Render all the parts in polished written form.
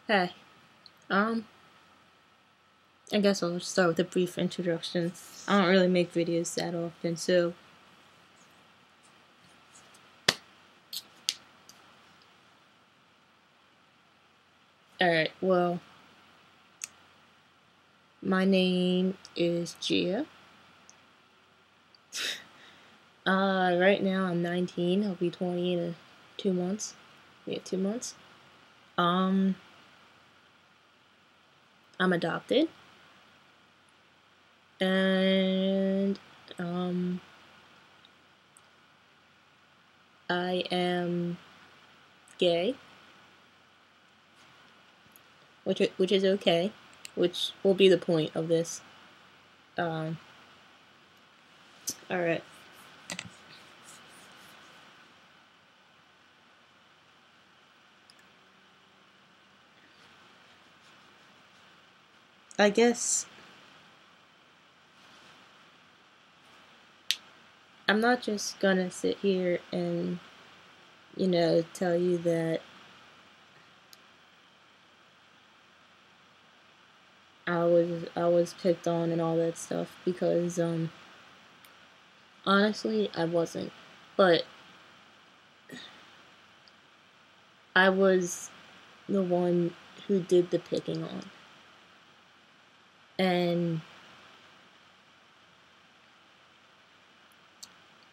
Hey, um, I guess I'll start with a brief introduction. I don't really make videos that often, so alright, well, my name is Gia. Right now I'm 19, I'll be 20 in 2 months. Yeah, 2 months. I'm adopted. And, I am gay. Which is okay. Which will be the point of this. Alright. I guess I'm not just gonna sit here and, tell you that I was picked on and all that stuff because honestly I wasn't. But I was the one who did the picking on. And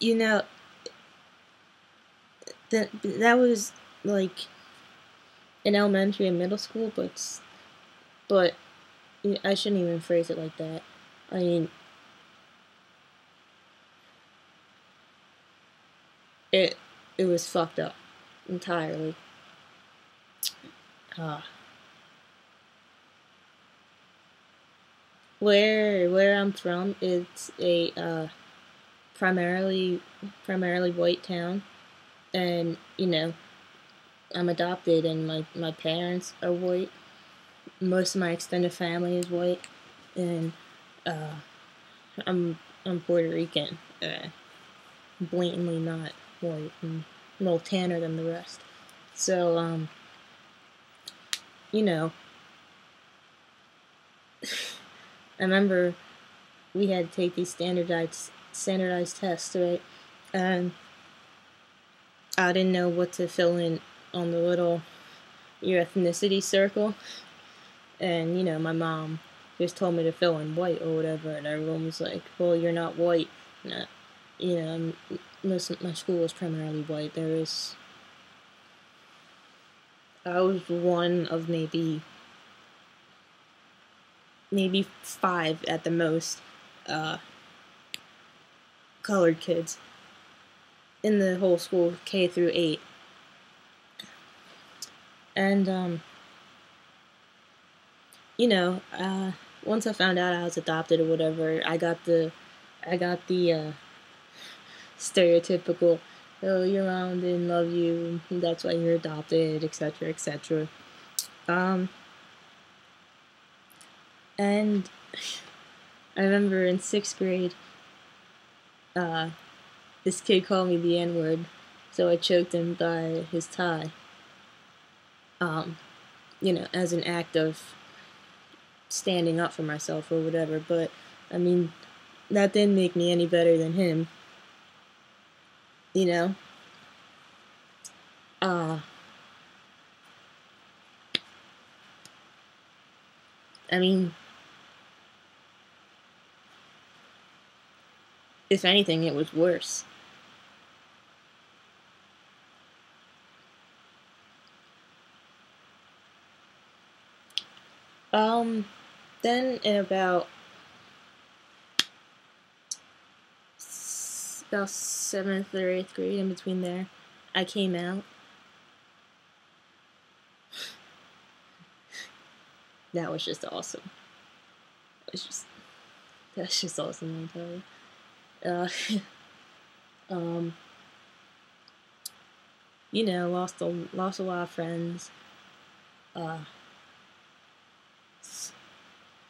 that was like in elementary and middle school, but I shouldn't even phrase it like that. I mean, it was fucked up entirely. Where I'm from, it's a primarily white town, and I'm adopted, and my parents are white. Most of my extended family is white, and I'm Puerto Rican, blatantly not white, and a little tanner than the rest. So you know, I remember we had to take these standardized tests, right? And I didn't know what to fill in on the little your ethnicity circle, and my mom just told me to fill in white or whatever, and everyone was like, "Well, you're not white." And, most of my school was primarily white. I was one of maybe 5 at the most colored kids in the whole school, K through 8. And once I found out I was adopted or whatever, I got the stereotypical, "Oh, your mom didn't love you, that's why you're adopted," etc., etc. And I remember in 6th grade, this kid called me the N-word, so I choked him by his tie. As an act of standing up for myself or whatever, but I mean, that didn't make me any better than him. I mean, if anything, it was worse. Then in about 7th or 8th grade, in between there, I came out. That was just awesome. That's just awesome, I'll tell you. Lost a lot of friends.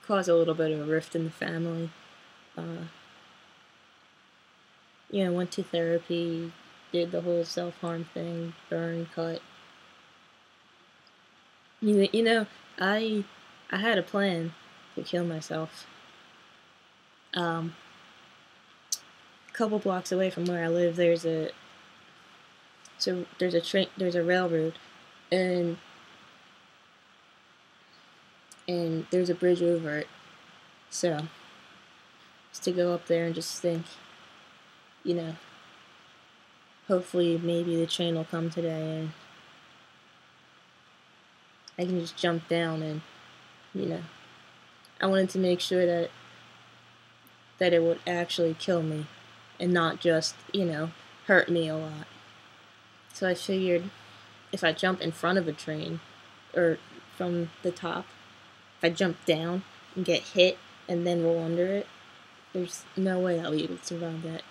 Caused a little bit of a rift in the family. Went to therapy, did the whole self-harm thing, burn, cut. You know, I I had a plan to kill myself. Um, a couple blocks away from where I live, there's a train, there's a railroad, and there's a bridge over it. So just to go up there and just think, you know, hopefully maybe the train will come today and I can just jump down and, you know, I wanted to make sure that it would actually kill me and not just, hurt me a lot. So I figured if I jump in front of a train or from the top, if I jump down and get hit and then roll under it, there's no way I'll be able to survive that.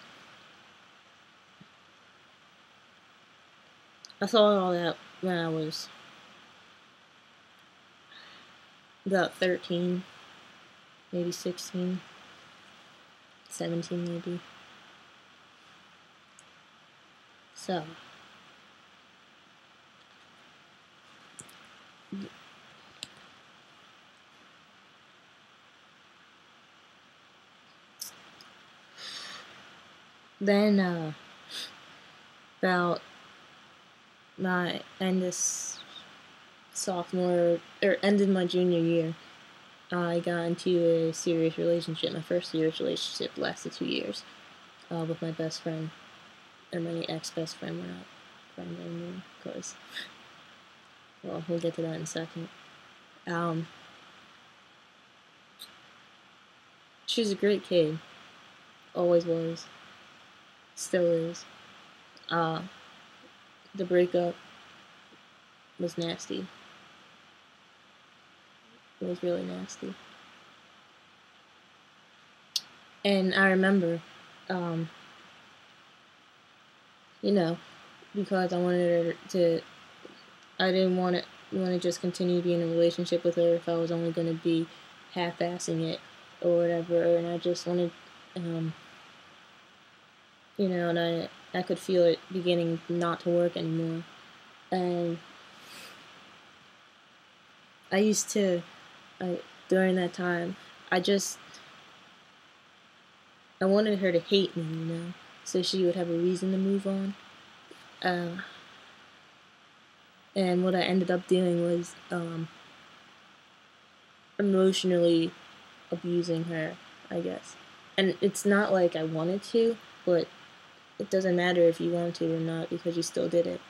I thought all that when I was about 13, maybe 16, 17 maybe. So, then about my end of sophomore, or ended my junior year, I got into a serious relationship. My first serious relationship lasted 2 years with my best friend, or my ex-best friend. We're not friends anymore, because, well, we'll get to that in a second. She's a great kid. Always was. Still is. The breakup was nasty. It was really nasty. And I remember, um, you know, because I wanted her to, I didn't want to just continue being in a relationship with her if I was only going to be half-assing it or whatever, and I just wanted, and I could feel it beginning not to work anymore. And I used to, during that time, I wanted her to hate me, so she would have a reason to move on. And what I ended up doing was emotionally abusing her, I guess. And it's not like I wanted to, but it doesn't matter if you want to or not, because you still did it.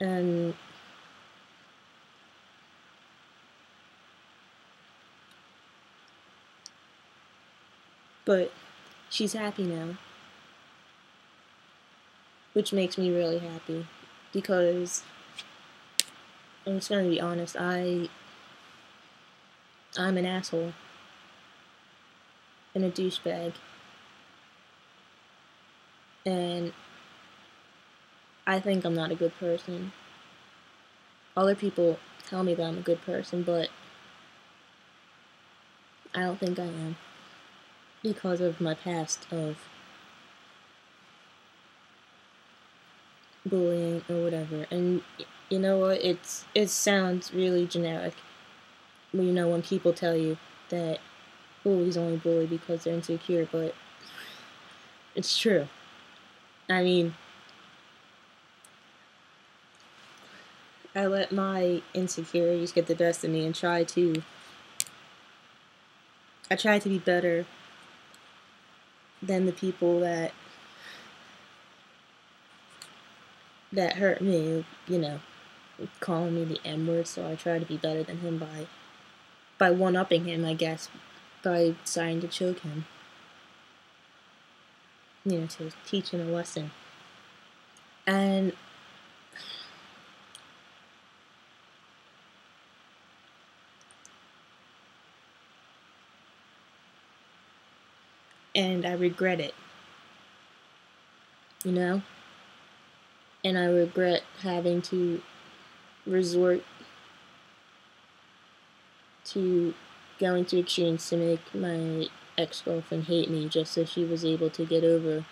And but she's happy now, which makes me really happy, because I'm just gonna be honest, I'm an asshole and a douchebag, and I think I'm not a good person. Other people tell me that I'm a good person, but I don't think I am, because of my past of bullying or whatever. And you know what? It sounds really generic. When people tell you that bullies only bully because they're insecure, but it's true. I mean, I let my insecurities get the best of me and I try to be better than the people that hurt me, calling me the N-word. So I try to be better than him by one-upping him, I guess, by deciding to choke him, to teach him a lesson. And I regret it, and I regret having to resort to going to extremes to make my ex-girlfriend hate me just so she was able to get over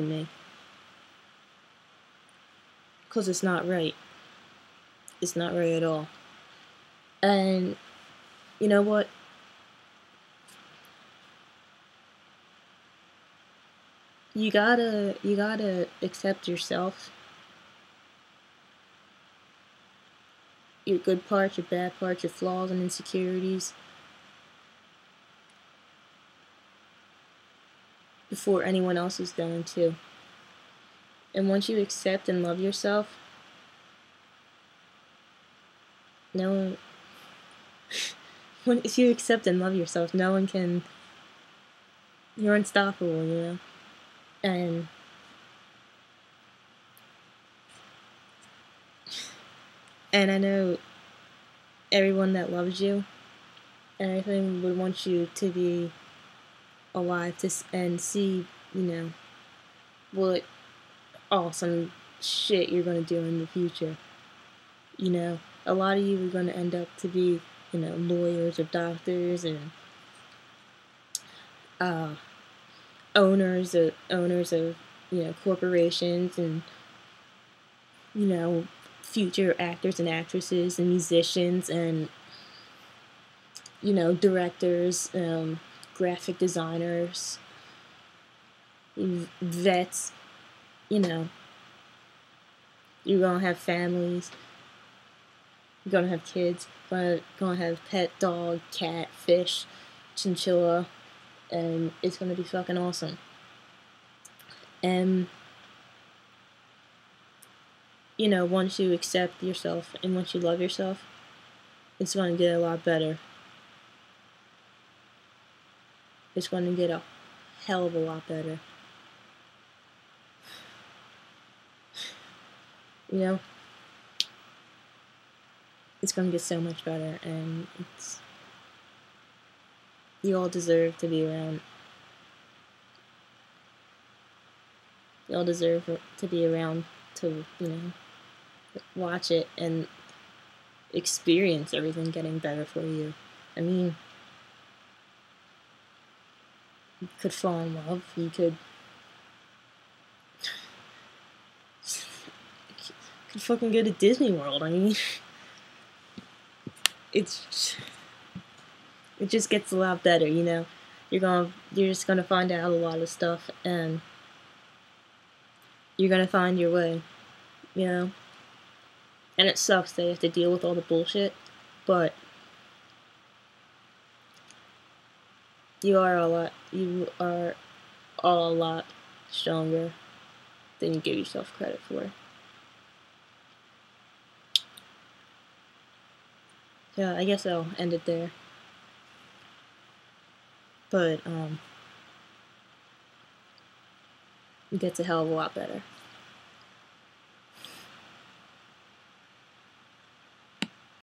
me. because it's not right. It's not right at all. And you know what? You gotta accept yourself, your good parts, your bad parts, your flaws and insecurities, before anyone else is going to. And once you accept and love yourself, no one, if you accept and love yourself, no one can, you're unstoppable, you know? And I know everyone that loves you and everything would want you to be alive and see, you know, what awesome shit you're going to do in the future. You know, a lot of you are going to end up to be, you know, lawyers or doctors and owners of you know, corporations, and you know, future actors and actresses and musicians and, you know, directors, graphic designers, vets. You know, you're gonna have families, you're gonna have kids, gonna have pet dog, cat, fish, chinchilla, and it's gonna be fucking awesome. And you know, once you accept yourself and once you love yourself, it's gonna get a lot better. It's gonna get a hell of a lot better. You know, it's gonna get so much better, and you all deserve to be around. You all deserve to be around to, you know, watch it and experience everything getting better for you. I mean, you could fall in love. You could fucking go to Disney World. I mean, it just gets a lot better, you know. You're just gonna find out a lot of stuff, and you're gonna find your way, you know. And it sucks that you have to deal with all the bullshit, but you are all a lot stronger than you give yourself credit for. Yeah, I guess I'll end it there. But it gets a hell of a lot better.